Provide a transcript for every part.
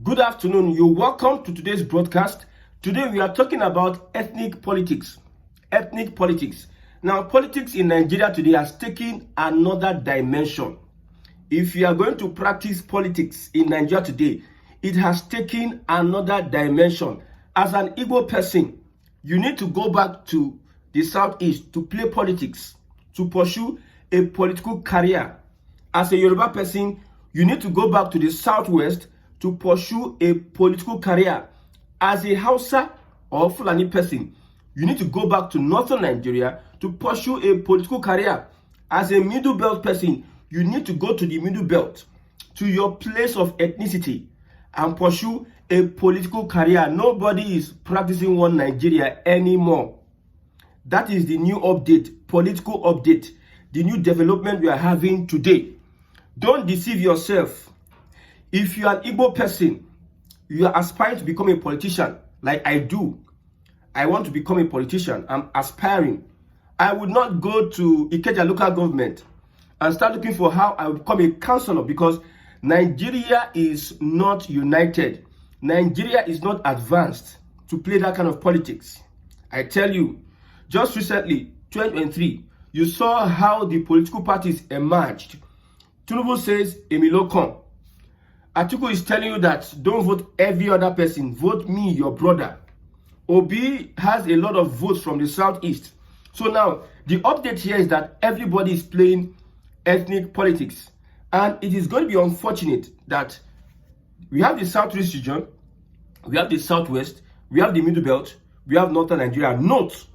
Good afternoon. You're welcome to today's broadcast. Today we are talking about ethnic politics. Ethnic politics. Now, politics in Nigeria today has taken another dimension. If you are going to practice politics in Nigeria today, it has taken another dimension. As an Igbo person, you need to go back to the southeast to play politics, to pursue a political career. As a Yoruba person, you need to go back to the southwest to pursue a political career. As a Hausa or Fulani person, you need to go back to northern Nigeria to pursue a political career. As a middle belt person, you need to go to the middle belt, to your place of ethnicity, and pursue a political career. Nobody is practicing one Nigeria anymore. That is the new update, political update, the new development we are having today. Don't deceive yourself. If you are an Igbo person, you are aspiring to become a politician, like I do. I want to become a politician. I'm aspiring. I would not go to Ikeja local government and start looking for how I will become a councillor, because Nigeria is not united. Nigeria is not advanced to play that kind of politics. I tell you, just recently, 2023, you saw how the political parties emerged. Tinubu says, Emilo come. Atiku is telling you that don't vote every other person, vote me, your brother. Obi has a lot of votes from the southeast. So now, the update here is that everybody is playing ethnic politics. And it is going to be unfortunate that we have the southeast region, we have the southwest, we have the middle belt, we have northern Nigeria. Note,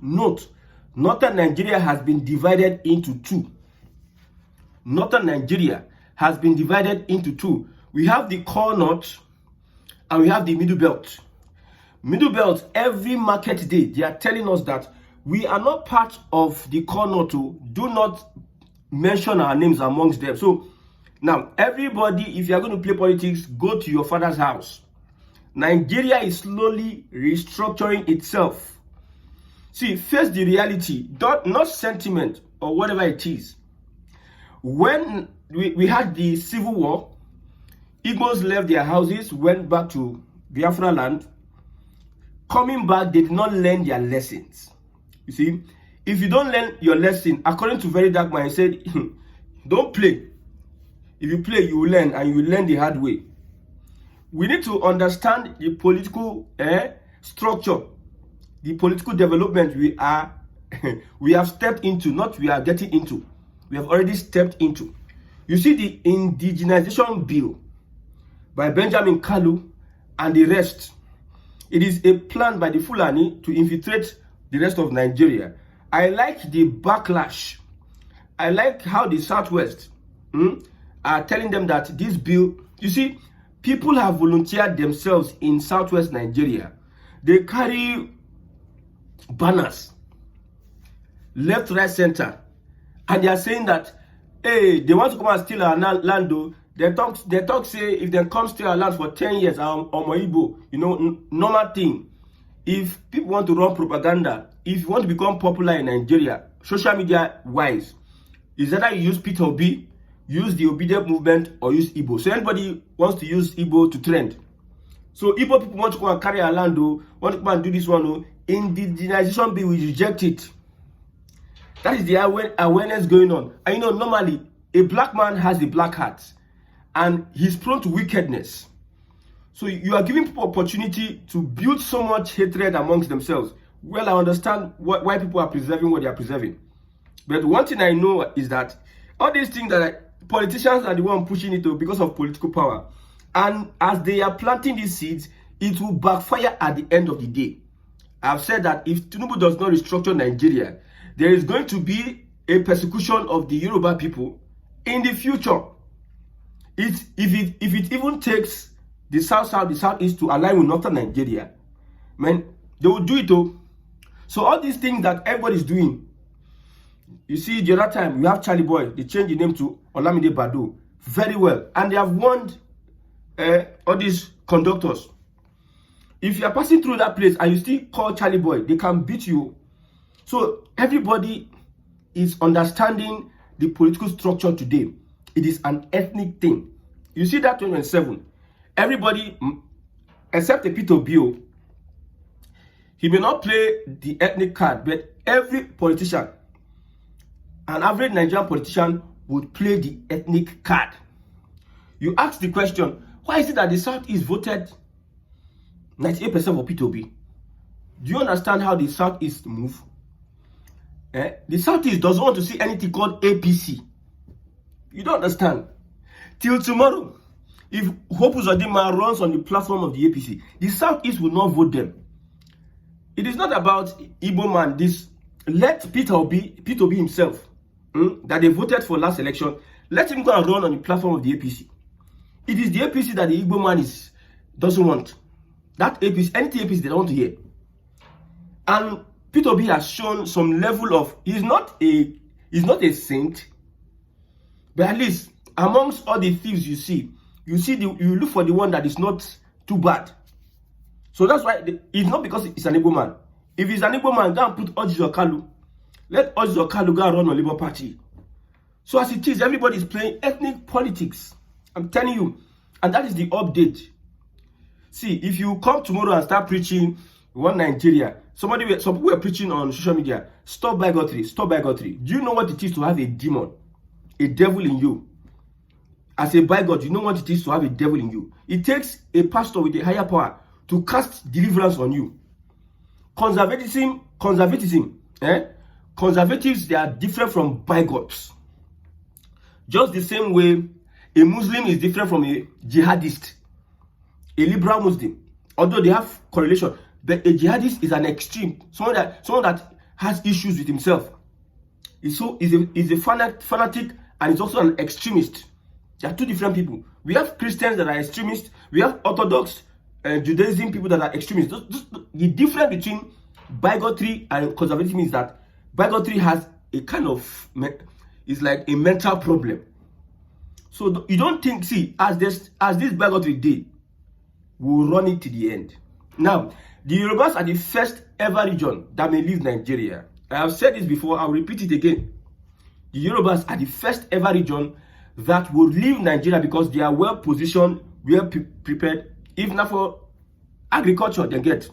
northern Nigeria has been divided into two. Northern Nigeria has been divided into two. We have the core north and we have the middle belt. Middle belt, every market day, they are telling us that we are not part of the core north. Do not mention our names amongst them. So now, everybody, if you are going to play politics, go to your father's house. Nigeria is slowly restructuring itself. See, face the reality, not sentiment or whatever it is. When we had the civil war, Igbos left their houses, went back to Biafra land. Coming back, they did not learn their lessons. You see, if you don't learn your lesson, according to Very Dark Man, he said, don't play. If you play, you will learn, and you will learn the hard way. We need to understand the political structure, the political development we have stepped into, not we are getting into. We have already stepped into. You see the indigenization bill by Benjamin Kalu and the rest. It is a plan by the Fulani to infiltrate the rest of Nigeria. I like the backlash. I like how the Southwest are telling them that this bill, you see, people have volunteered themselves in Southwest Nigeria. They carry banners, left, right, center, and they are saying that, hey, they want to come and steal our land, though. They talk say if they come steal our land for 10 years, or Moibo, normal thing. If people want to run propaganda, if you want to become popular in Nigeria, social media wise, is that you use Peter Obi, use the obedient movement, or use Igbo. So anybody wants to use Igbo to trend. So Igbo people want to come and carry our land, though, want to come and do this one, indigenization bill, we reject it. That is the awareness going on. And normally, a black man has a black heart, and he's prone to wickedness. So you are giving people opportunity to build so much hatred amongst themselves. Well, I understand why people are preserving what they are preserving. But one thing I know is that all these things that politicians are the one pushing it because of political power. And as they are planting these seeds, it will backfire at the end of the day. I've said that if Tinubu does not restructure Nigeria, there is going to be a persecution of the Yoruba people in the future. If it even takes the south, the southeast to align with northern Nigeria, man, they will do it though. So all these things that everybody is doing, you see, the other time we have Charlie Boy, they changed the name to Olamide Bado, very well, and they have warned all these conductors. If you are passing through that place and you still call Charlie Boy, they can beat you. So everybody is understanding the political structure today. It is an ethnic thing. You see that 2027, everybody except a Peter Obi, he may not play the ethnic card, but every politician, an average Nigerian politician, would play the ethnic card. You ask the question, why is it that the Southeast voted 98% for Peter Obi? Do you understand how the Southeast move? The Southeast doesn't want to see anything called APC. You don't understand. Till tomorrow, if Hope Uzodinma runs on the platform of the APC, the Southeast will not vote them. It is not about Igbo man. This, let Peter Obi himself, that they voted for last election, let him go and run on the platform of the APC. It is the APC that the Igbo man doesn't want. That APC, anything APC they don't want to hear. And Peter Obi has shown some level of, he's not a saint, but at least amongst all the thieves you look for the one that is not too bad. So that's why it's not because it's an Igbo man. If it's an Igbo man, go and put Ojizo Kalu. Let Ojizo Kalu go and run on Labour Party. So as it is, everybody is playing ethnic politics. I'm telling you. And that is the update. See, if you come tomorrow and start preaching one Nigeria, some people were preaching on social media, stop bigotry, stop bigotry. Do you know what it is to have a demon, a devil in you? As a bigot, you know what it is to have a devil in you. It takes a pastor with a higher power to cast deliverance on you. Conservatism, conservatives, they are different from bigots. Just the same way a Muslim is different from a jihadist, a liberal Muslim. Although they have correlation, but a jihadist is an extreme, someone that has issues with himself. Is a fanatic, and is also an extremist. They are two different people. We have Christians that are extremists. We have Orthodox Judaism people that are extremists. The difference between bigotry and conservatism is that bigotry has a kind of, is like a mental problem. So you don't think, see, as this bigotry did, we'll run it to the end. Now, the Yorubas are the first ever region that may leave Nigeria. I have said this before, I'll repeat it again. The Yorubas are the first ever region that will leave Nigeria because they are well positioned, well prepared. If not for agriculture, they get.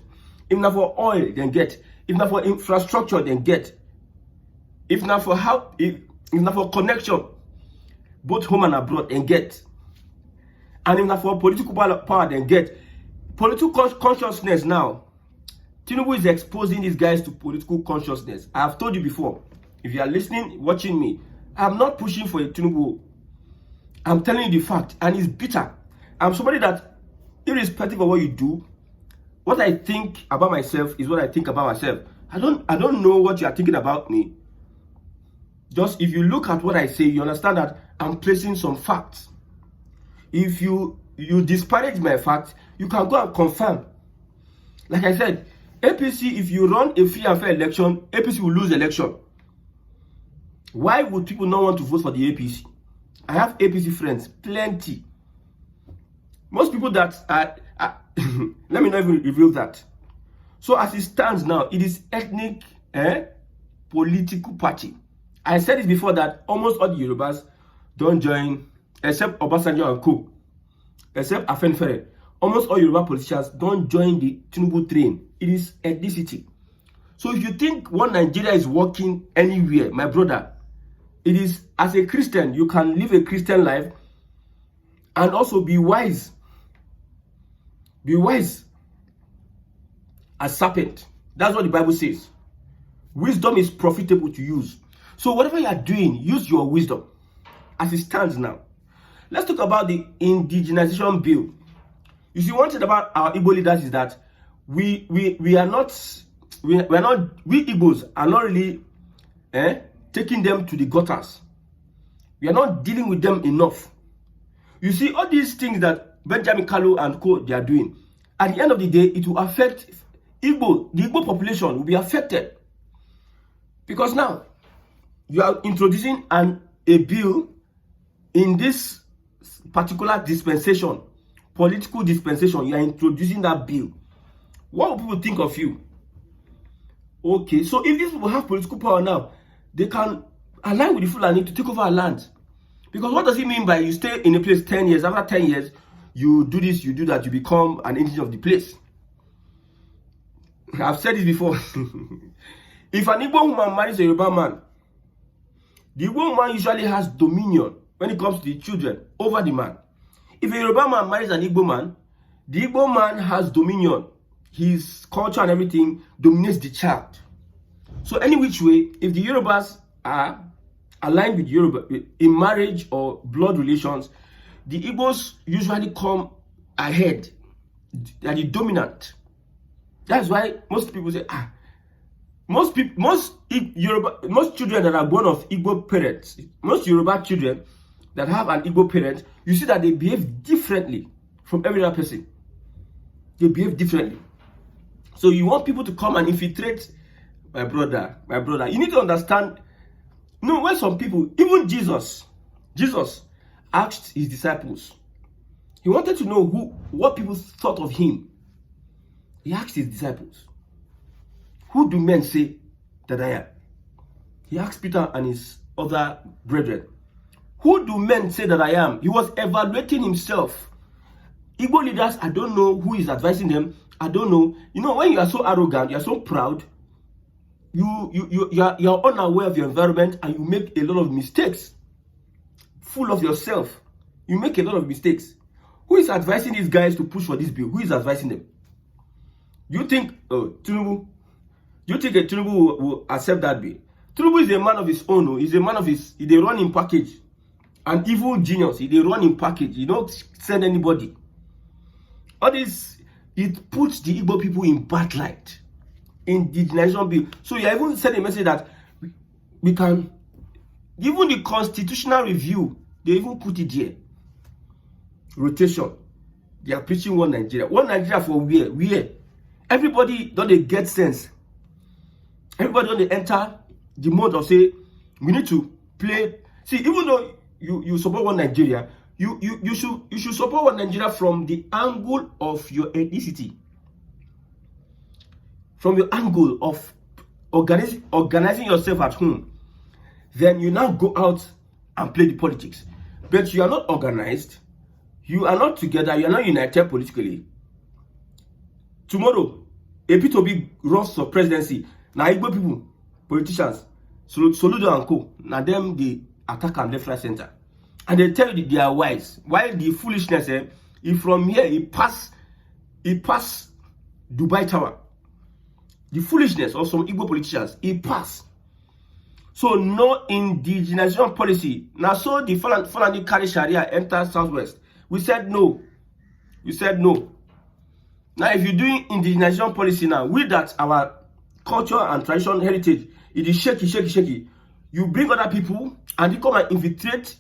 If not for oil, they get. If not for infrastructure, they get. If not for if not for connection, both home and abroad, they get. And if not for political power, they get. Political consciousness now. Tinubu is exposing these guys to political consciousness. I have told you before, if you are listening, watching me, I'm not pushing for a Tinubu. I'm telling you the fact, and it's bitter. I'm somebody that, irrespective of what you do, what I think about myself is what I think about myself. I don't know what you are thinking about me. Just if you look at what I say, you understand that I'm placing some facts. If you disparage my facts, you can go and confirm. Like I said, APC, if you run a free and fair election, APC will lose the election. Why would people not want to vote for the APC? I have APC friends, plenty. Most people that are let me not even reveal that. So as it stands now, it is ethnic political party. I said it before that almost all the Yorubas don't join, except Obasanjo and Co. Except Afenfere. Almost all Yoruba politicians don't join the Tinubu train. It is ethnicity. So if you think one Nigeria is working anywhere, my brother, it is, as a Christian, you can live a Christian life and also be wise. Be wise as serpent. That's what the Bible says. Wisdom is profitable to use. So whatever you are doing, use your wisdom as it stands now. Let's talk about the indigenization bill. You see, one thing about our Igbo leaders is that we Igbos are not really taking them to the gutters. We are not dealing with them enough. You see, all these things that Benjamin Kalu and co, they are doing, at the end of the day, it will affect Igbo. The Igbo population will be affected. Because now, you are introducing a bill in this particular dispensation, political dispensation. You are introducing that bill. What will people think of you? Okay, so if these people have political power now, they can align with the Fulani to take over our land. Because what does it mean by you stay in a place 10 years, after 10 years, you do this, you do that, you become an indigene of the place. I've said this before. If an Igbo woman marries a Yoruba man, the Igbo woman usually has dominion when it comes to the children over the man. If a Yoruba man marries an Igbo man, the Igbo man has dominion. His culture and everything dominates the child. So any which way, if the Yorubas are aligned with Yoruba in marriage or blood relations, the Igbos usually come ahead. They are the dominant. That's why most people say, most children that are born of Igbo parents, most Yoruba children that have an Igbo parent, you see that they behave differently from every other person. They behave differently. So you want people to come and infiltrate my brother. You need to understand. No, when some people, even Jesus asked his disciples. He wanted to know what people thought of him. He asked his disciples, who do men say that I am? He asked Peter and his other brethren, who do men say that I am? He was evaluating himself. Igbo leaders, I don't know who is advising them. I don't know. You know, when you are so arrogant, you are so proud, you're unaware of your environment and you make a lot of mistakes. Full of yourself. You make a lot of mistakes. Who is advising these guys to push for this bill? Who is advising them? You think Tinubu? You think Tinubu will accept that bill? Tinubu is a man of his own. He's a man of his. They run in package. An evil genius. They run in package. You don't send anybody. All this, it puts the Igbo people in bad light. In the national bill. So you even send a message that we can, even the constitutional review, they even put it here. Rotation. They are preaching one Nigeria. One Nigeria for where? Where? Everybody don't they get sense. Everybody don't they enter the mode of say, we need to play. See, even though you support one Nigeria, you should support one Nigeria from the angle of your ethnicity. From your angle of organizing yourself at home. Then you now go out and play the politics. But you are not organized. You are not together. You are not united politically. Tomorrow, a P2B runs for presidency. Now Igbo people, politicians, Soludo and co. Now them they attack and left, right, center. And they tell you they are wise. While the foolishness, if from here he pass Dubai Tower. The foolishness of some Igbo politicians, it passed. So no indigenization policy. Now so the Fulani carry Sharia enter Southwest. We said no. We said no. Now if you're doing indigenization policy now, with that our culture and tradition heritage, it is shaky. You bring other people and you come and infiltrate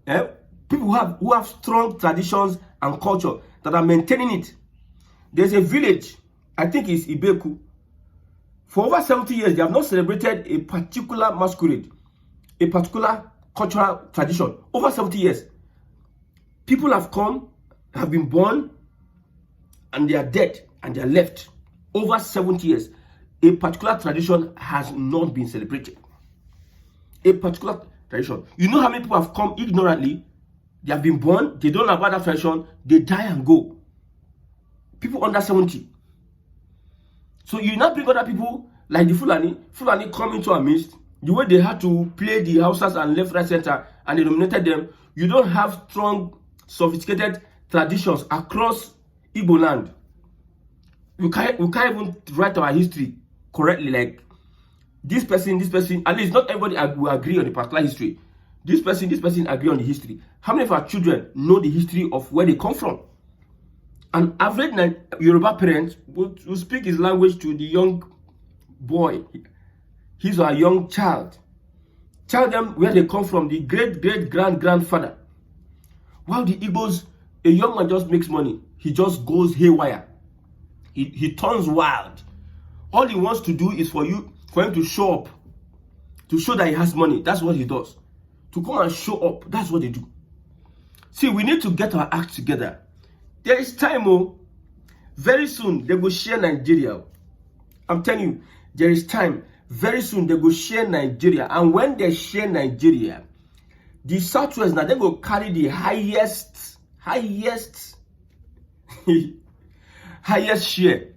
people who have strong traditions and culture that are maintaining it. There's a village, I think it's Ibeku. For over 70 years, they have not celebrated a particular masquerade, a particular cultural tradition. Over 70 years. People have come, have been born, and they are dead, and they are left. Over 70 years. A particular tradition has not been celebrated. A particular tradition. You know how many people have come ignorantly? They have been born, they don't know about that tradition, they die and go. People under 70. So you now bring other people like the Fulani come into our midst. The way they had to play the houses and left, right, center, and they nominated them. You don't have strong, sophisticated traditions across Igbo land. We can't even write our history correctly. Like this person, at least not everybody will agree on the particular history. This person agree on the history. How many of our children know the history of where they come from? An average Yoruba parent will speak his language to the young boy, his or a young child. Tell them where they come from, the great-great-grandfather. While the Igbos, a young man just makes money. He just goes haywire. He turns wild. All he wants to do is for him to show up. To show that he has money. That's what he does. To come and show up. That's what they do. See, we need to get our act together. There is time, very soon they will share Nigeria. I'm telling you, there is time. Very soon they will share Nigeria. And when they share Nigeria, the Southwest now they will carry the highest highest highest share,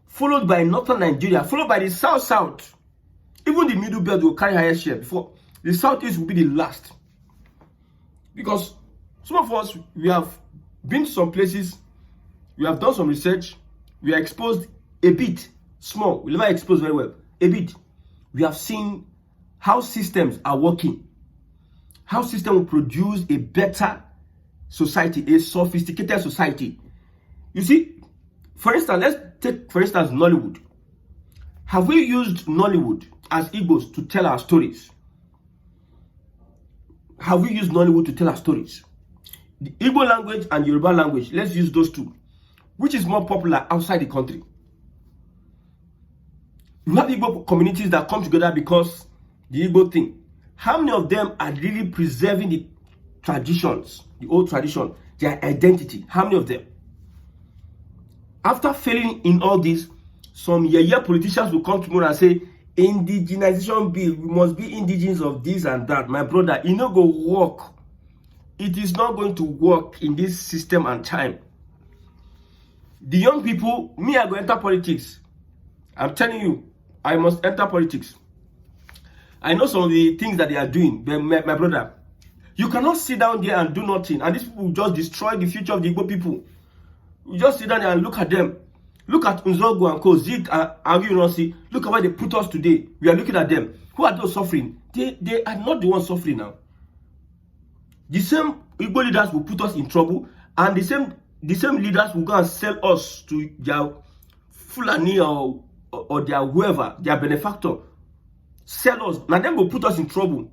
followed by northern Nigeria, followed by the south. Even the middle belt will carry highest share before the southeast will be the last. Because some of us, we have been to some places, we have done some research, we are exposed a bit, small, we never exposed very well, a bit. We have seen how systems are working, how system will produce a better society, a sophisticated society. You see, for instance, let's take, for instance, Nollywood. Have we used Nollywood as Igbos to tell our stories? Have we used Nollywood to tell our stories? The Igbo language and Yoruba language, let's use those two. Which is more popular outside the country? You have Igbo communities that come together because the Igbo thing. How many of them are really preserving the traditions, the old tradition, their identity? How many of them? After failing in all this, some yeye politicians will come tomorrow and say, indigenization bill, we must be indigenous of this and that. My brother, it no go work. It is not going to work in this system and time. The young people, me, I go enter politics. I'm telling you, I must enter politics. I know some of the things that they are doing, but my brother, you cannot sit down there and do nothing, and these people will just destroy the future of the Igbo people. You just sit down there and look at them. Look at Nzogo and Co, Zik and Aguironsi. Look at where they put us today. We are looking at them. Who are those suffering? They are not the ones suffering now. The same Igbo leaders will put us in trouble, and the same leaders will go and sell us to their Fulani or their whoever, their benefactor. Sell us. Now them will put us in trouble.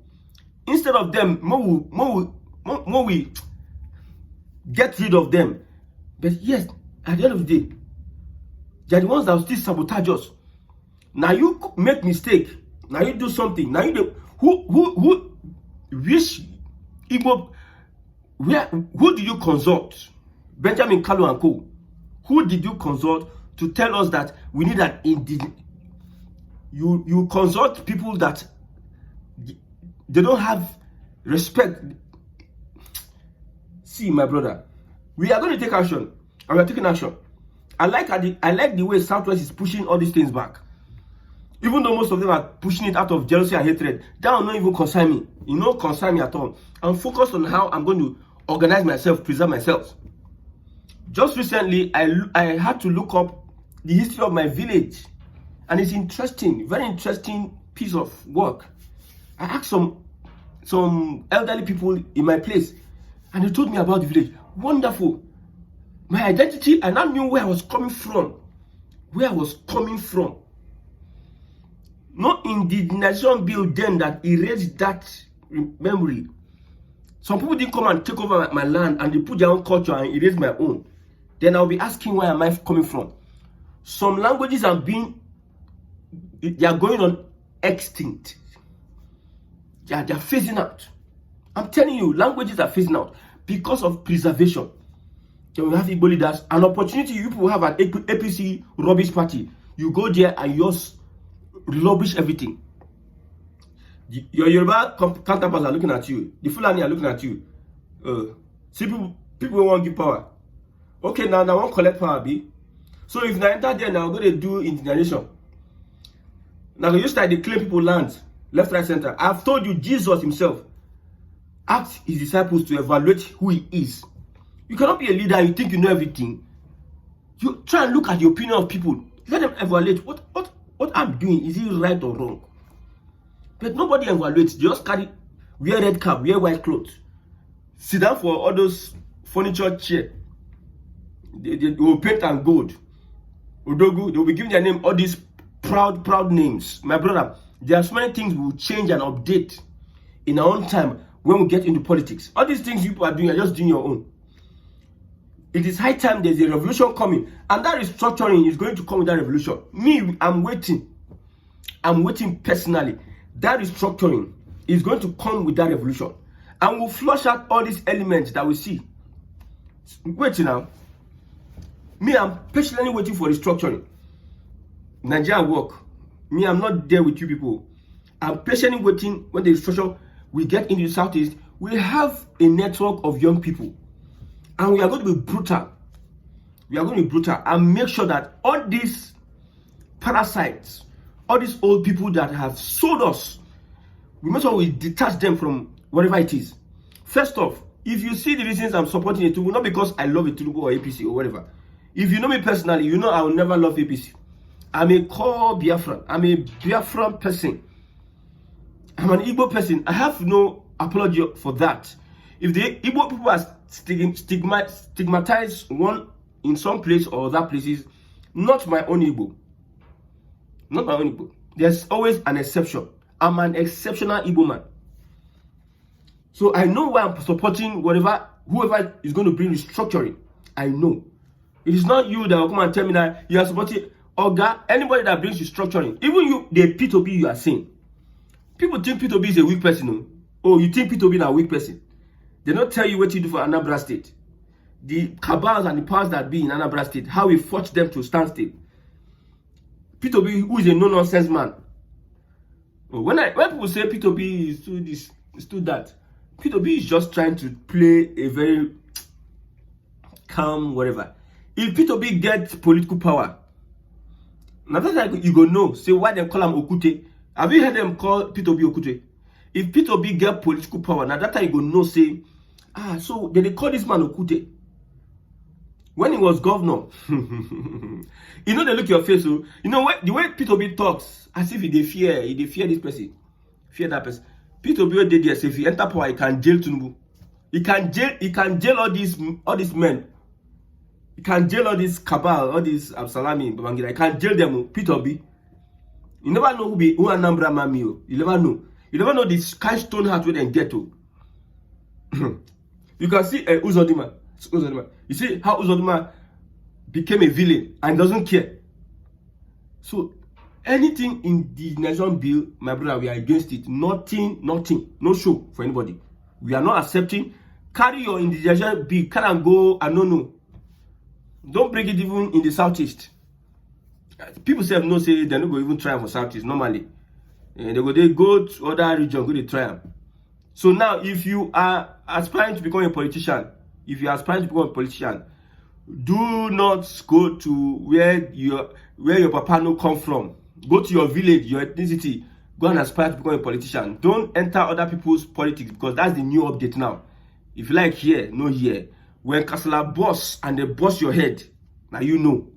Instead of them, more we get rid of them. But yes, at the end of the day, they are the ones that will still sabotage us. Now you make mistake. Now you do something. Now you do, which Igbo, who did you consult? Benjamin Kalu and Co. Who did you consult to tell us that we need an indigenous? You consult people that they don't have respect. See, my brother, we are going to take action, and we are taking action. I like the way Southwest is pushing all these things back. Even though most of them are pushing it out of jealousy and hatred, that will not even concern me. It will not concern me at all. I'm focused on how I'm going to organize myself, preserve myself. Just recently, I had to look up the history of my village. And it's interesting, very interesting piece of work. I asked some elderly people in my place, and they told me about the village. Wonderful. My identity, and I knew where I was coming from. Where I was coming from. No indigenization bill then that erased that memory. Some people didn't come and take over my land, and they put their own culture and erase my own. Then I'll be asking, where am I coming from? Some languages are they are going on extinct. They are phasing out. I'm telling you, languages are phasing out because of preservation. Then we have Igbo leaders. An opportunity you people have an APC rubbish party. You go there and you just rubbish everything. Your Yoruba counterparts are looking at you. The Fulani are looking at you. See, people want to give power. Okay, now I want to collect power, B. So if I enter there now, I'm going to do indigenization. Now you start to claim people land, left, right, center. I've told you, Jesus himself asked his disciples to evaluate who he is. You cannot be a leader and you think you know everything. You try and look at the opinion of people. Let them evaluate what I'm doing. Is it right or wrong? But nobody evaluates. Just wear red cap, wear white clothes. Sit down for all those furniture chair. They will paint and gold. Odogu, they will be giving their name all these proud names. My brother, there are so many things we will change and update in our own time when we get into politics. All these things people are doing are just doing your own. It is high time there's a revolution coming, and that restructuring is going to come with that revolution. Me, I'm waiting. I'm waiting personally. That restructuring is going to come with that revolution, and we'll flush out all these elements that we see. Wait now. Me, I'm patiently waiting for restructuring. Nigeria work. Me, I'm not there with you people. I'm patiently waiting when the restructure we get into the southeast. We have a network of young people. And we are going to be brutal. We are going to be brutal and make sure that all these parasites, all these old people that have sold us, we make sure we detach them from whatever it is. First off, if you see the reasons I'm supporting Tinubu, not because I love Tinubu or APC or whatever. If you know me personally, you know I will never love APC. I'm a core Biafran. I'm a Biafran person. I'm an Igbo person. I have no apology for that. If the Igbo people are stigmatized one in some place or other places, not my own Igbo. Not my own Igbo. There's always an exception. I'm an exceptional Igbo man. So I know why I'm supporting whoever is going to bring restructuring. I know. It is not you that will come and tell me that you are supporting Oga, anybody that brings restructuring. Even you, the P2B you are saying. People think P2B is a weak person. No? Oh, you think P2B is a weak person. They don't tell you what you do for Anambra State. The cabals and the powers that be in Anambra State, how we forced them to stand still. P2B, who is a no-nonsense man. When people say P2B is to this, is to that, P2B is just trying to play a very calm whatever. If P2B gets political power, now that's like you go know. Say why they call him Okute. Have you heard them call P2B Okute? If P2B get political power, now that time you go know. Say, so they call this man Okute. When he was governor, you know they look your face. So you know the way P2B talks, as if they fear this person, fear that person. P2B did this. If he enter power, he can jail Tinubu. He can jail all these men. He can jail all these cabal, all these Absalami, Babangida. He can jail them. P2B. You never know who Anambra Mami. You never know. You never know this kind stone heart where they get to. You can see Uzodima. You see how Uzodima became a villain and doesn't care. So anything in the nation bill, my brother, we are against it. Nothing, no show for anybody. We are not accepting. Carry your indigenous bill, can and go and no. Don't bring it even in the southeast. People say no, say they're not going to even try for southeast normally. They go to other region, go to try them. So now, if you are aspiring to become a politician, do not go to where your papa no come from. Go to your village, your ethnicity. Go and aspire to become a politician. Don't enter other people's politics because that's the new update now. If you like here, no here. When Kasala boss and they boss your head, now you know.